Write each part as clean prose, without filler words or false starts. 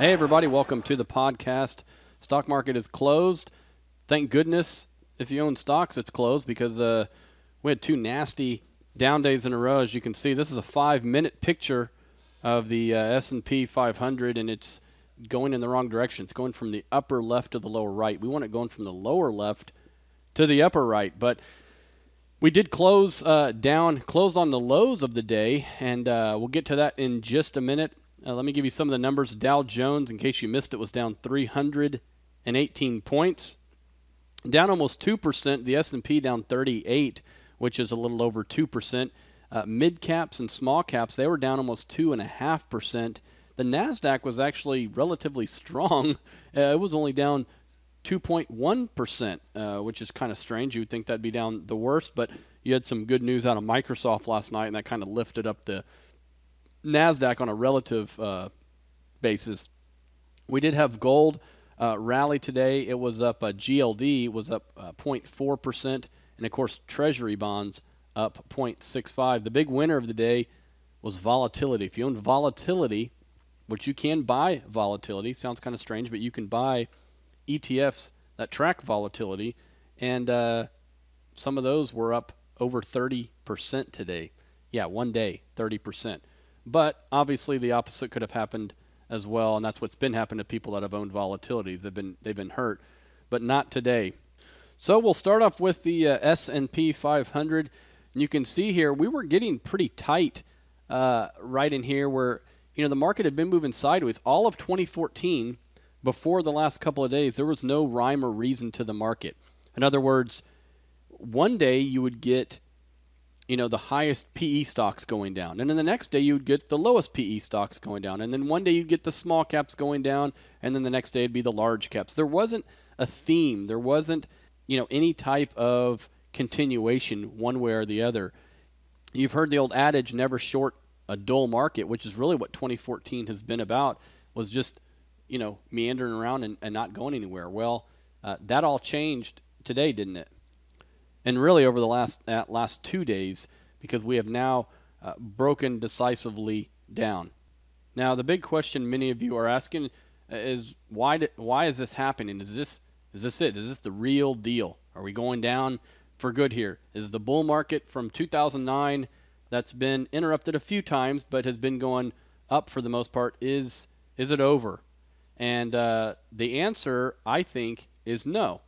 Hey everybody, welcome to the podcast. Stock market is closed. Thank goodness if you own stocks it's closed because we had two nasty down days in a row. As you can see, this is a 5-minute picture of the S&P 500 and it's going in the wrong direction. It's going from the upper left to the lower right. We want it going from the lower left to the upper right, but we did close closed on the lows of the day, and we'll get to that in just a minute. Let me give you some of the numbers. Dow Jones, in case you missed it, was down 318 points, down almost 2%. The S&P down 38, which is a little over 2%. Mid caps and small caps, they were down almost 2.5%. The Nasdaq was actually relatively strong. It was only down 2.1%, which is kind of strange. You would think that'd be down the worst, but you had some good news out of Microsoft last night, and that kind of lifted up the Nasdaq on a relative basis. We did have gold rally today. It was up, GLD was up 0.4%, and of course Treasury bonds up 0.65. The big winner of the day was volatility. If you own volatility, which you can buy volatility, sounds kind of strange, but you can buy ETFs that track volatility, and some of those were up over 30% today. Yeah, one day, 30%. But obviously the opposite could have happened as well, and that's what's been happening to people that have owned volatilities. They've been hurt, but not today. So we'll start off with the S&P 500. And you can see here we were getting pretty tight right in here where the market had been moving sideways all of 2014. Before the last couple of days, there was no rhyme or reason to the market. In other words, one day you would get the highest PE stocks going down. And then the next day you would get the lowest PE stocks going down. And then one day you'd get the small caps going down. And then the next day it'd be the large caps. There wasn't a theme. There wasn't, any type of continuation one way or the other. You've heard the old adage, never short a dull market, which is really what 2014 has been about, was just, meandering around and not going anywhere. Well, that all changed today, didn't it? And really over the last 2 days, because we have now broken decisively down. Now, the big question many of you are asking is why is this happening? Is this it? Is this the real deal? Are we going down for good here? Is the bull market from 2009 that's been interrupted a few times but has been going up for the most part, is it over? And the answer, I think, is no.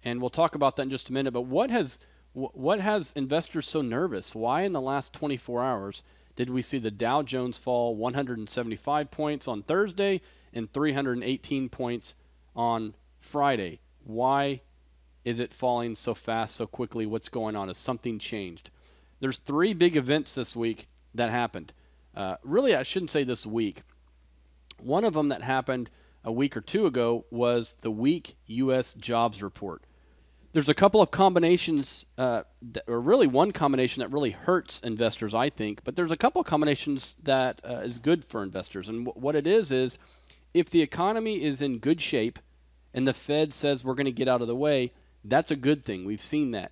And we'll talk about that in just a minute. But what has investors so nervous? Why in the last 24 hours did we see the Dow Jones fall 175 points on Thursday and 318 points on Friday? Why is it falling so fast, so quickly? What's going on? Has something changed? There's 3 big events this week that happened. Really, I shouldn't say this week. One of them that happened a week or two ago was the weak U.S. jobs report. There's a couple of combinations, or really one combination that really hurts investors, I think, but there's a couple of combinations that is good for investors. And what it is if the economy is in good shape and the Fed says we're going to get out of the way, that's a good thing. We've seen that.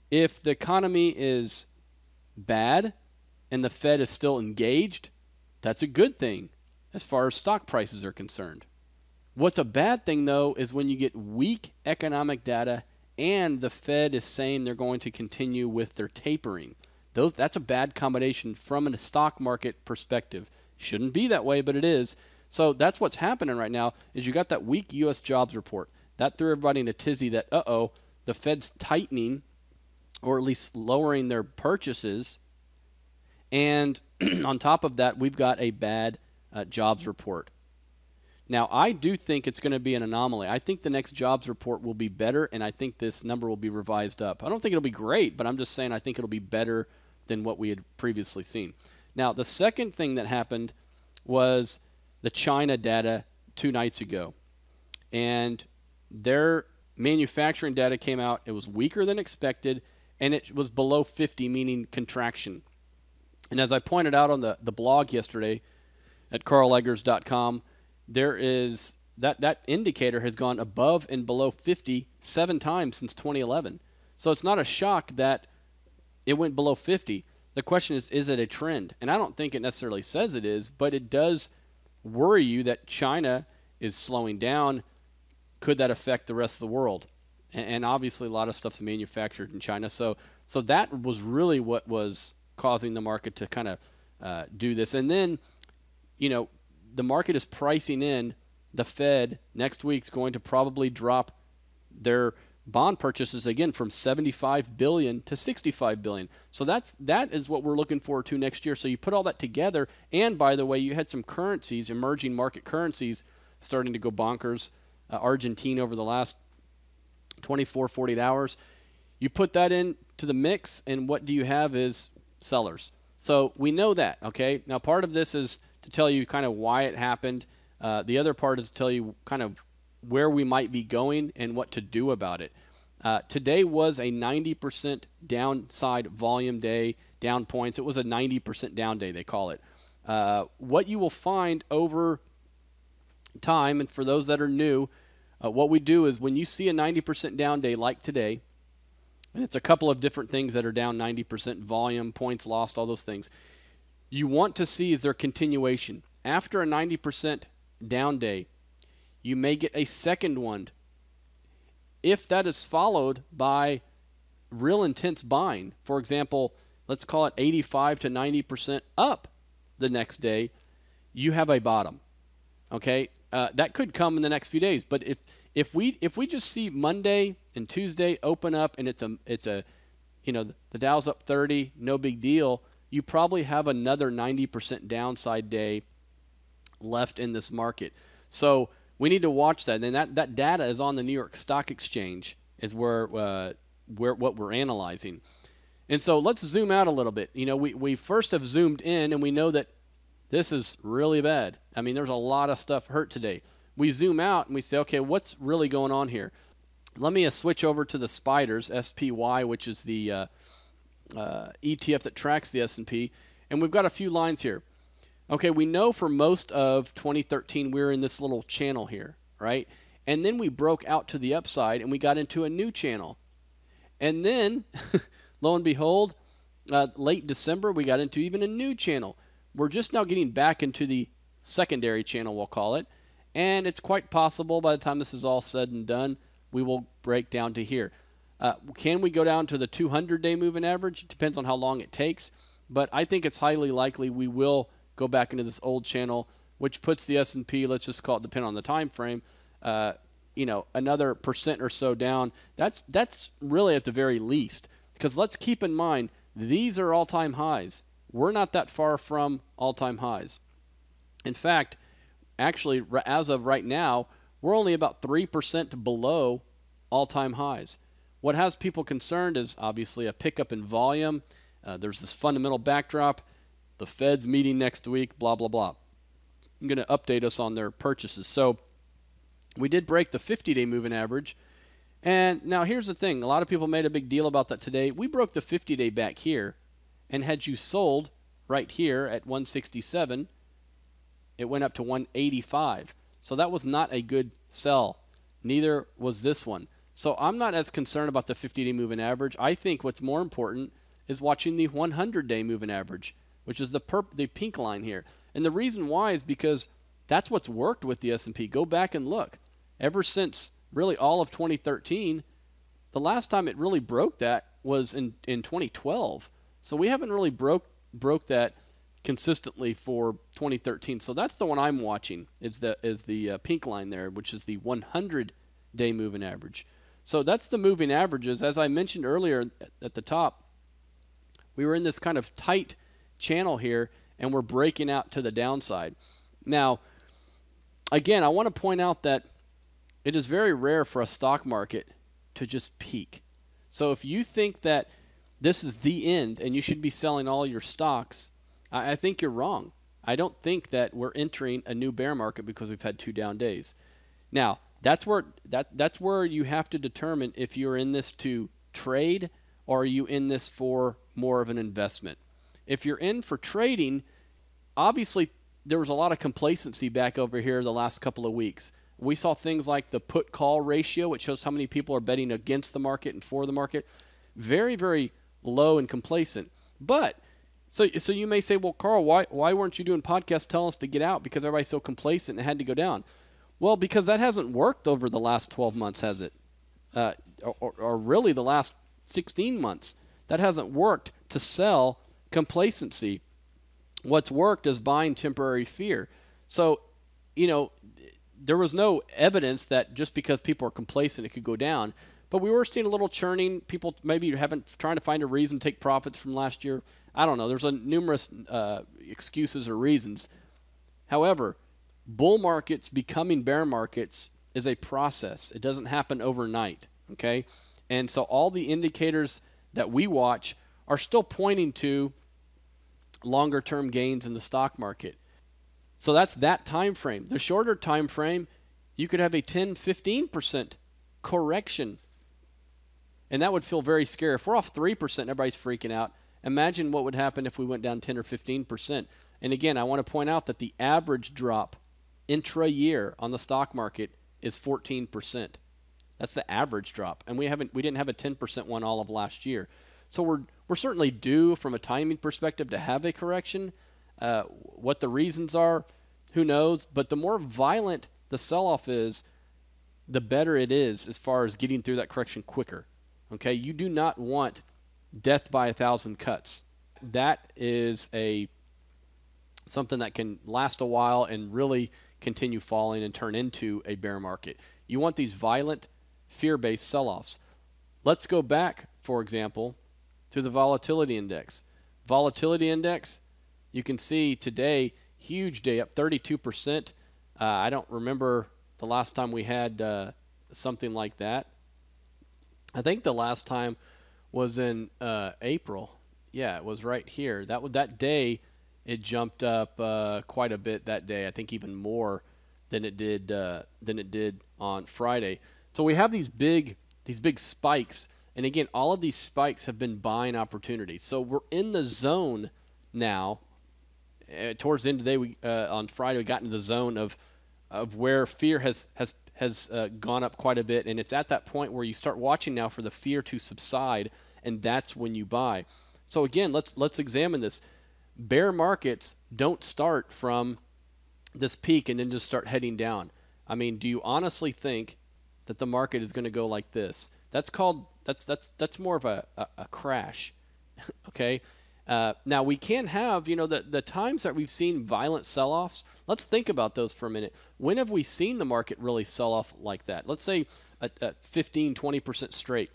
If the economy is bad and the Fed is still engaged, that's a good thing as far as stock prices are concerned. What's a bad thing, though, is when you get weak economic data and the Fed is saying they're going to continue with their tapering. That's a bad combination from a stock market perspective. Shouldn't be that way, but it is. So that's what's happening right now is you got that weak U.S. jobs report. That threw everybody in a tizzy that, the Fed's tightening or at least lowering their purchases. And on top of that, we've got a bad jobs report. Now, I do think it's going to be an anomaly. I think the next jobs report will be better, and I think this number will be revised up. I don't think it'll be great, but I'm just saying I think it'll be better than what we had previously seen. Now, the second thing that happened was the China data 2 nights ago. And their manufacturing data came out. It was weaker than expected, and it was below 50, meaning contraction. And as I pointed out on the blog yesterday at karleggers.com, there is that indicator has gone above and below 50 7 times since 2011. So it's not a shock that it went below 50. The question is it a trend? And I don't think it necessarily says it is, but it does worry you that China is slowing down. Could that affect the rest of the world? And obviously a lot of stuff's manufactured in China. So that was really what was causing the market to kind of do this. And then, the market is pricing in the Fed next week's going to probably drop their bond purchases again from 75 billion to 65 billion. So that is what we're looking forward to next year. So you put all that together, and by the way, you had some currencies, emerging market currencies, starting to go bonkers. Argentina over the last 24, 48 hours. You put that into the mix, and what do you have is sellers. So we know that, okay? Now part of this is to tell you kind of why it happened. The other part is to tell you kind of where we might be going and what to do about it. Today was a 90% downside volume day, down points. It was a 90% down day, they call it. What you will find over time, and for those that are new, what we do is when you see a 90% down day like today, and it's a couple of different things that are down 90%, volume, points lost, all those things, you want to see is there continuation. After a 90% down day, you may get a second one. If that is followed by real intense buying, for example, let's call it 85 to 90% up the next day, you have a bottom. Okay, that could come in the next few days. But if we just see Monday and Tuesday open up and it's a the Dow's up 30, no big deal, you probably have another 90% downside day left in this market. So we need to watch that. And that data is on the New York Stock Exchange, is where what we're analyzing. And so let's zoom out a little bit. We first have zoomed in, and we know that this is really bad. I mean, there's a lot of stuff hurt today. We zoom out and we say, okay, what's really going on here? Let me switch over to the spiders, SPY, which is the ETF that tracks the S&P, and we've got a few lines here. Okay, we know for most of 2013 we were in this little channel here, right? And then we broke out to the upside and we got into a new channel. And then, lo and behold, late December we got into even a new channel. We're just now getting back into the secondary channel, we'll call it, and it's quite possible by the time this is all said and done, we will break down to here. Can we go down to the 200-day moving average? It depends on how long it takes, but I think it's highly likely we will go back into this old channel, which puts the S&P, let's just call it, depending on the time frame, another % or so down. That's really at the very least, because let's keep in mind these are all-time highs. We're not that far from all-time highs. In fact, actually, as of right now, we're only about 3% below all-time highs. What has people concerned is obviously a pickup in volume. There's this fundamental backdrop. The Fed's meeting next week, blah, blah, blah. I'm going to update us on their purchases. So we did break the 50-day moving average. And now here's the thing. A lot of people made a big deal about that today. We broke the 50-day back here. And had you sold right here at 167, it went up to 185. So that was not a good sell. Neither was this one. So I'm not as concerned about the 50-day moving average. I think what's more important is watching the 100-day moving average, which is the pink line here. And the reason why is because that's what's worked with the S&P. Go back and look. Ever since really all of 2013, the last time it really broke that was in 2012. So we haven't really broke that consistently for 2013. So that's the one I'm watching, is the pink line there, which is the 100-day moving average. So that's the moving averages. As I mentioned earlier at the top, we were in this kind of tight channel here, and we're breaking out to the downside. Now, again, I want to point out that it is very rare for a stock market to just peak. So if you think that this is the end and you should be selling all your stocks, I think you're wrong. I don't think that we're entering a new bear market because we've had 2 down days. Now, that's where you have to determine if you're in this to trade or are you in this for more of an investment. If you're in for trading, obviously there was a lot of complacency back over here the last couple of weeks. We saw things like the put-call ratio, which shows how many people are betting against the market and for the market. Very, very low and complacent. But So you may say, well, Karl, why weren't you doing podcasts telling us to get out because everybody's so complacent and it had to go down? Well, because that hasn't worked over the last 12 months, has it? Or really the last 16 months. That hasn't worked to sell complacency. What's worked is buying temporary fear. So, there was no evidence that just because people are complacent, it could go down. But we were seeing a little churning. People maybe trying to find a reason to take profits from last year. I don't know. There's numerous excuses or reasons. However, bull markets becoming bear markets is a process. It doesn't happen overnight, okay? And so all the indicators that we watch are still pointing to longer-term gains in the stock market. So that's that time frame. The shorter time frame, you could have a 10-15% correction. And that would feel very scary. If we're off 3%, everybody's freaking out. Imagine what would happen if we went down 10 or 15%. And again, I want to point out that the average drop intra-year on the stock market is 14%. That's the average drop. And we didn't have a 10% one all of last year. So we're certainly due from a timing perspective to have a correction. What the reasons are, who knows? But the more violent the sell-off is, the better it is as far as getting through that correction quicker. Okay, you do not want death by 1,000 cuts. That is something that can last a while and really continue falling and turn into a bear market. You want these violent, fear-based sell-offs. Let's go back, for example, to the volatility index. Volatility index, you can see today, huge day, up 32%. I don't remember the last time we had something like that. I think the last time was in April. Yeah, it was right here. That day, it jumped up quite a bit that day. I think even more than it did on Friday. So we have these big spikes, and again, all of these spikes have been buying opportunities. So we're in the zone now. Towards the end of the day, on Friday, we got into the zone of where fear has gone up quite a bit, and it's at that point where you start watching now for the fear to subside, and that's when you buy. So again, let's examine this. Bear markets don't start from this peak and then just start heading down. I mean, do you honestly think that the market is going to go like this? That's more of a crash. Okay. Now we can have, the times that we've seen violent sell-offs. Let's think about those for a minute. When have we seen the market really sell off like that? Let's say at 15, 20% straight.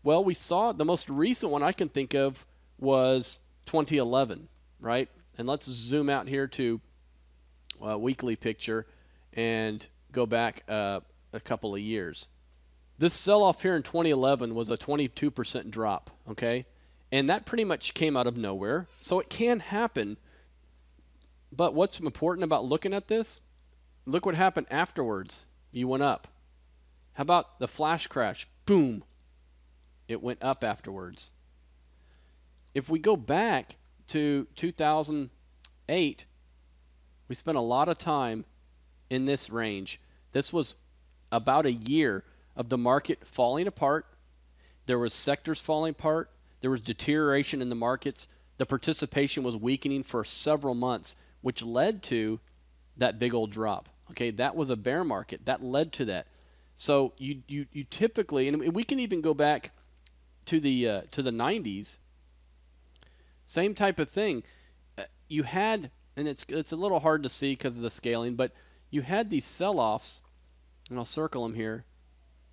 Well, we saw the most recent one I can think of was 2011, right? And let's zoom out here to a weekly picture and go back a couple of years. This sell-off here in 2011 was a 22% drop, okay? And that pretty much came out of nowhere. So it can happen. But what's important about looking at this? Look what happened afterwards. You went up. How about the flash crash? Boom. It went up afterwards. If we go back to 2008, we spent a lot of time in this range. This was about a year of the market falling apart. There was sectors falling apart. There was deterioration in the markets. The participation was weakening for several months, which led to that big old drop. Okay, that was a bear market. That led to that. So you typically, and we can even go back to the 90s. Same type of thing. You had, and it's a little hard to see because of the scaling, but you had these sell-offs, and I'll circle them here.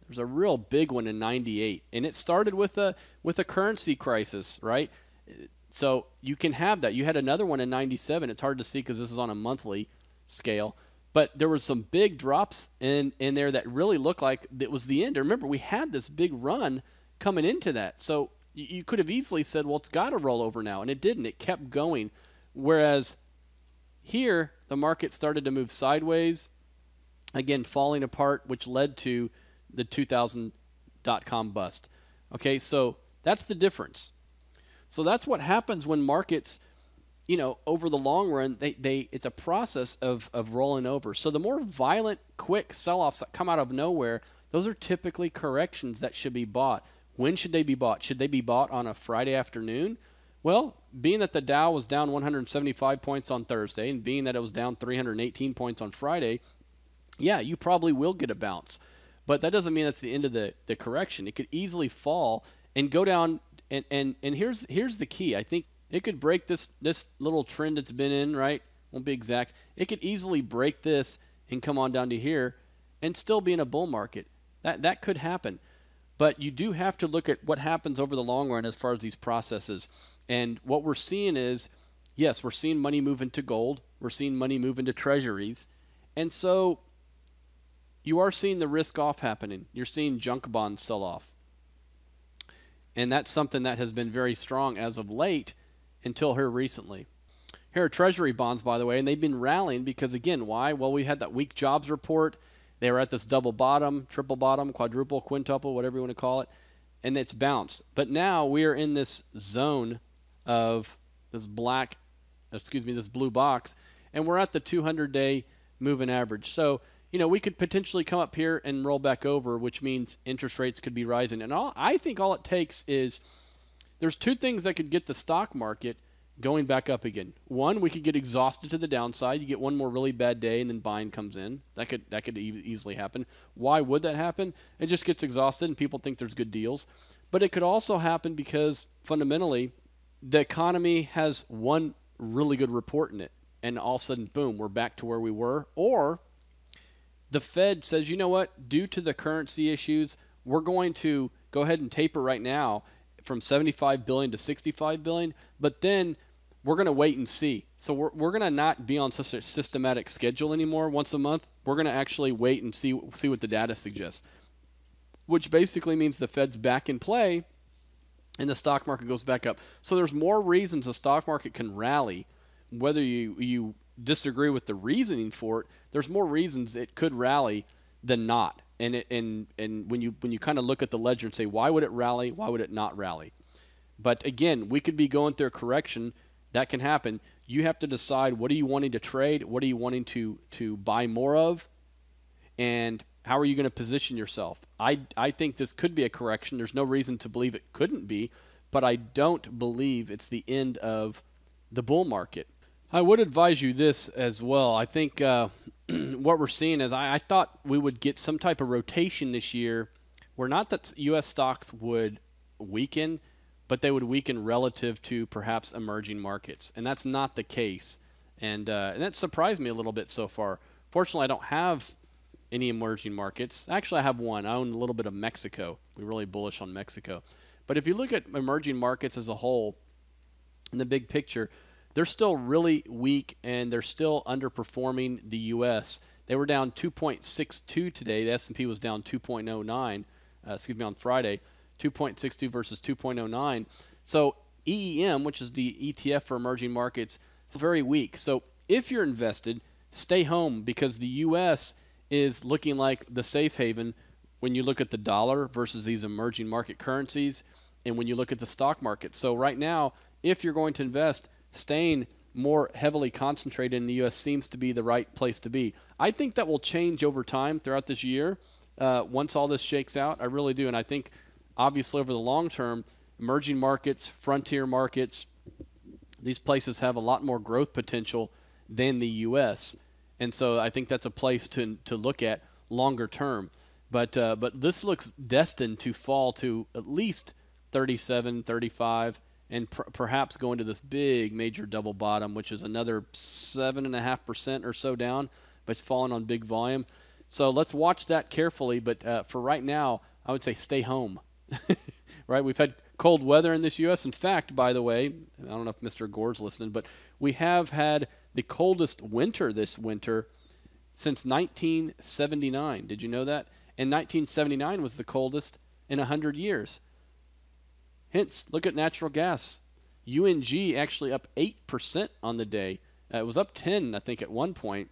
There's a real big one in 98, and it started with a currency crisis, right? So you can have that. You had another one in 97. It's hard to see because this is on a monthly scale, but there were some big drops in there that really looked like it was the end. Remember, we had this big run coming into that, so you could have easily said, well, it's got to roll over now, and it didn't. It kept going, whereas here the market started to move sideways, again falling apart, which led to the 2000.com bust. Okay, so that's the difference. So that's what happens when markets, over the long run, it's a process of rolling over. So the more violent, quick sell-offs that come out of nowhere, those are typically corrections that should be bought. When should they be bought? Should they be bought on a Friday afternoon Well, being that the Dow was down 175 points on Thursday and being that it was down 318 points on Friday, yeah, you probably will get a bounce. But that doesn't mean that's the end of the correction. It could easily fall and go down. And here's the key. I think it could break this little trend it's been in, right? Won't be exact. It could easily break this and come on down to here and still be in a bull market. That could happen. But you do have to look at what happens over the long run as far as these processes. And what we're seeing is, yes, we're seeing money move into gold. We're seeing money move into treasuries. And so you are seeing the risk off happening. You're seeing junk bonds sell off. And that's something that has been very strong as of late until here recently. Here are treasury bonds, by the way, and they've been rallying because, again, why? Well, we had that weak jobs report. They were at this double bottom, triple bottom, quadruple, quintuple, whatever you want to call it, and it's bounced. But now we are in this zone of this this blue box, and we're at the 200-day moving average. So, we could potentially come up here and roll back over, which means interest rates could be rising. And I think all it takes is there's two things that could get the stock market going back up again. One, we could get exhausted to the downside. You get one more really bad day, and then buying comes in. That could easily happen. Why would that happen? It just gets exhausted, and people think there's good deals. But it could also happen because fundamentally, the economy has one really good report in it, and all of a sudden, boom, we're back to where we were. Or the Fed says, you know what? Due to the currency issues, we're going to go ahead and taper right now from 75 billion to 65 billion, but then we're going to wait and see. So we're going to not be on such a systematic schedule anymore once a month. We're going to actually wait and see what the data suggests, which basically means the Fed's back in play and the stock market goes back up. So there's more reasons the stock market can rally. Whether you disagree with the reasoning for it, there's more reasons it could rally than not. And when you kind of look at the ledger and say, why would it rally? Why would it not rally? But again, we could be going through a correction. That can happen. You have to decide, what are you wanting to trade? What are you wanting to buy more of? And how are you going to position yourself? I think this could be a correction. There's no reason to believe it couldn't be, but I don't believe it's the end of the bull market. I would advise you this as well. I think what we're seeing is I thought we would get some type of rotation this year where not that U.S. stocks would weaken, but they would weaken relative to perhaps emerging markets. And that's not the case. And that surprised me a little bit so far. Fortunately, I don't have any emerging markets. Actually, I have one. I own a little bit of Mexico. We're really bullish on Mexico. But if you look at emerging markets as a whole, in the big picture, they're still really weak and they're still underperforming the U.S. They were down 2.62 today. The S&P was down 2.09, on Friday, 2.62 versus 2.09. So EEM, which is the ETF for emerging markets, is very weak. So if you're invested, stay home because the U.S. is looking like the safe haven when you look at the dollar versus these emerging market currencies and when you look at the stock market. So right now, if you're going to invest, staying more heavily concentrated in the U.S. seems to be the right place to be. I think that will change over time throughout this year once all this shakes out. I really do. And I think, obviously, over the long term, emerging markets, frontier markets, these places have a lot more growth potential than the U.S. And so I think that's a place to look at longer term. But this looks destined to fall to at least 37, 35, and perhaps go into this big major double bottom, which is another 7.5% or so down, but it's falling on big volume. So let's watch that carefully. But for right now, I would say stay home. Right? We've had cold weather in this U.S. In fact, by the way, I don't know if Mr. Gore's listening, but we have had the coldest winter this winter since 1979. Did you know that? And 1979 was the coldest in 100 years. Hence, look at natural gas. UNG actually up 8% on the day. It was up 10, I think, at one point.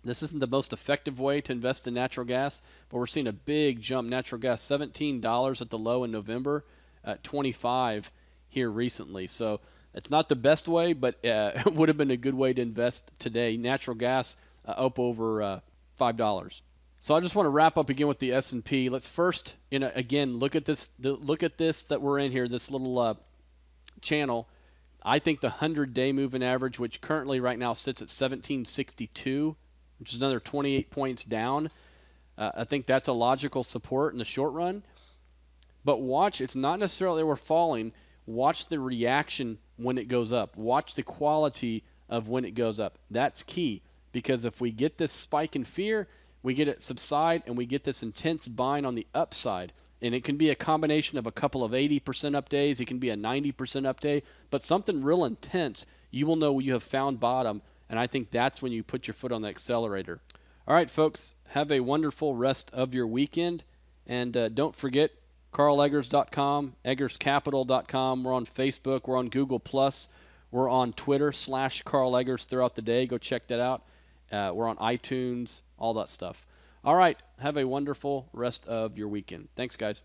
This isn't the most effective way to invest in natural gas, but we're seeing a big jump. Natural gas, $17 at the low in November, $25 here recently. So it's not the best way, but it would have been a good way to invest today. Natural gas up over $5. So I just want to wrap up again with the S&P. Let's first, again, look at this that we're in here, this little channel. I think the 100-day moving average, which currently right now sits at 1762, which is another 28 points down, I think that's a logical support in the short run. But watch, it's not necessarily we're falling. Watch the reaction when it goes up. Watch the quality of when it goes up. That's key, because if we get this spike in fear, we get it subside, and we get this intense buying on the upside. And it can be a combination of a couple of 80% up days. It can be a 90% up day. But something real intense, you will know you have found bottom. And I think that's when you put your foot on the accelerator. All right, folks, have a wonderful rest of your weekend. And don't forget, KarlEggers.com, EggersCapital.com. We're on Facebook. We're on Google+. We're on Twitter /Karl Eggers throughout the day. Go check that out. We're on iTunes, all that stuff. All right, have a wonderful rest of your weekend. Thanks, guys.